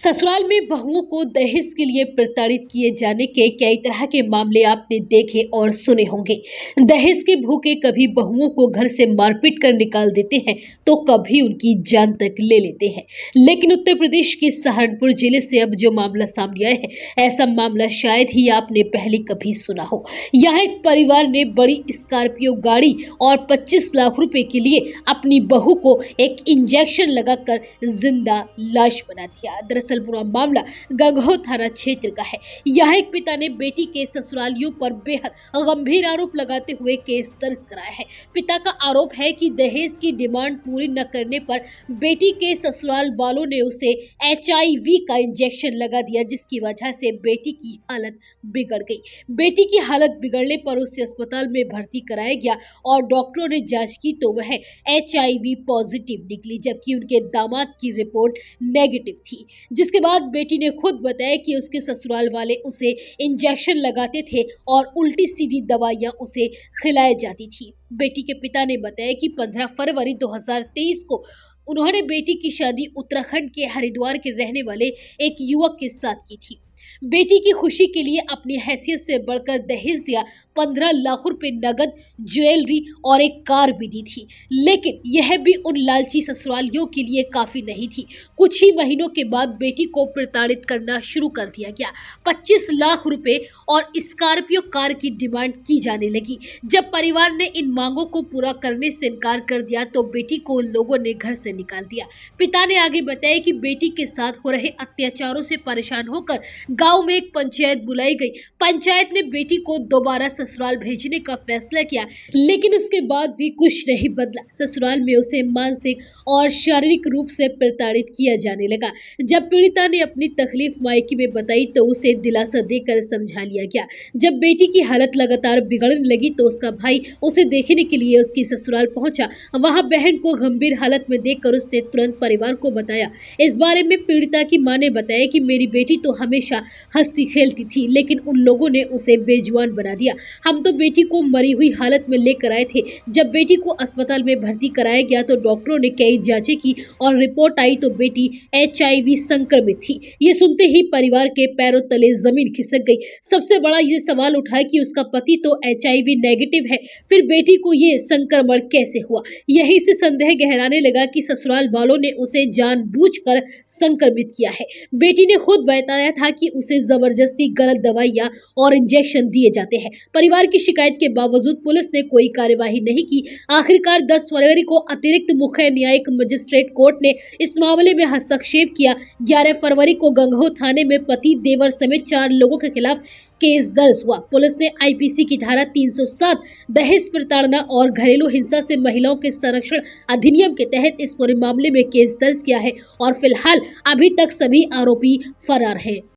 ससुराल में बहुओं को दहेज के लिए प्रताड़ित किए जाने के कई तरह के मामले आपने देखे और सुने होंगे। दहेज के भूखे कभी बहुओं को घर से मारपीट कर निकाल देते हैं तो कभी उनकी जान तक ले लेते हैं। लेकिन उत्तर प्रदेश के सहारनपुर जिले से अब जो मामला सामने आया है, ऐसा मामला शायद ही आपने पहले कभी सुना हो। यहाँ एक परिवार ने बड़ी स्कॉर्पियो गाड़ी और 25 लाख रुपए के लिए अपनी बहू को एक इंजेक्शन लगाकर जिंदा लाश बना दिया। दरअसल पूरा मामला गंगोह थाना क्षेत्र का है। यहाँ एक पिता ने बेटी के ससुरालियों पर बेहद गंभीर आरोप लगाते हुए केस दर्ज कराया है। पिता का आरोप है कि दहेज की डिमांड पूरी न करने पर बेटी के ससुराल वालों ने उसे HIV का इंजेक्शन लगा दिया, जिसकी वजह से बेटी की हालत बिगड़ गई। बेटी की हालत बिगड़ने पर उसे अस्पताल में भर्ती कराया गया और डॉक्टरों ने जांच की तो वह HIV पॉजिटिव निकली, जबकि उनके दामाद की रिपोर्ट नेगेटिव थी। जिसके बाद बेटी ने खुद बताया कि उसके ससुराल वाले उसे इंजेक्शन लगाते थे और उल्टी सीधी दवाइयां उसे खिलाई जाती थी। बेटी के पिता ने बताया कि 15 फरवरी 2023 को उन्होंने बेटी की शादी उत्तराखंड के हरिद्वार के रहने वाले एक युवक के साथ की थी। बेटी की खुशी के लिए अपनी हैसियत से बढ़कर दहेज दिया 15 लाख रुपए नगद, ज्वेलरी और एक कार भी दी थी। लेकिन यह भी उन लालची ससुरालियों के लिए काफी नहीं थी। कुछ ही महीनों के बाद बेटी को प्रताड़ित करना शुरू कर दिया गया। 25 लाख रुपए और स्कॉर्पियो कार की डिमांड की जाने लगी। जब परिवार ने इन मांगों को पूरा करने से इनकार कर दिया तो बेटी को उन लोगों ने घर से निकाल दिया। पिता ने आगे बताया कि बेटी के साथ हो रहे अत्याचारों से परेशान होकर गांव में एक पंचायत बुलाई गई। पंचायत ने बेटी को दोबारा ससुराल भेजने का फैसला किया, लेकिन उसके बाद भी कुछ नहीं बदला। ससुराल में उसे मानसिक और शारीरिक रूप से प्रताड़ित किया जाने लगा। जब पीड़िता ने अपनी तकलीफ मायके में बताई तो उसे दिलासा देकर समझा लिया गया। जब बेटी की हालत लगातार बिगड़ने लगी तो उसका भाई उसे देखने के लिए उसकी ससुराल पहुंचा। वहां बहन को गंभीर हालत में देखकर उसने तुरंत परिवार को बताया। इस बारे में पीड़िता की मां ने बताया कि मेरी बेटी तो हमेशा हंसती खेलती थी, लेकिन उन लोगों ने उसे बेजुबान बना दिया। हम तो बेटी को मरी हुई हालत में लेकर आए थे। जब बेटी को अस्पताल में भर्ती कराया गया तो डॉक्टरों ने कई जांचें की और रिपोर्ट आई तो बेटी HIV संक्रमित थी। ये सुनते ही परिवार के पैरों तले जमीन खिसक गई। सबसे बड़ा ये सवाल उठा कि उसका पति तो HIV नेगेटिव है, फिर बेटी को ये संक्रमण कैसे हुआ। यहीं से संदेह गहराने लगा कि ससुराल वालों ने उसे जानबूझकर संक्रमित किया है। बेटी ने खुद बताया था कि उसे जबरदस्ती गलत दवाइयां और इंजेक्शन दिए जाते हैं। परिवार की शिकायत के बावजूद पुलिस ने कोई कार्यवाही नहीं की। आखिरकार 10 फरवरी को अतिरिक्त मुख्य न्यायिक मजिस्ट्रेट कोर्ट ने इस मामले में हस्तक्षेप किया। 11 फरवरी को गंगोह थाने में पति, देवर समेत 4 लोगों के खिलाफ केस दर्ज हुआ। पुलिस ने IPC की धारा 307 दहेज प्रताड़ना और घरेलू हिंसा से महिलाओं के संरक्षण अधिनियम के तहत इस पूरे मामले में केस दर्ज किया है और फिलहाल अभी तक सभी आरोपी फरार हैं।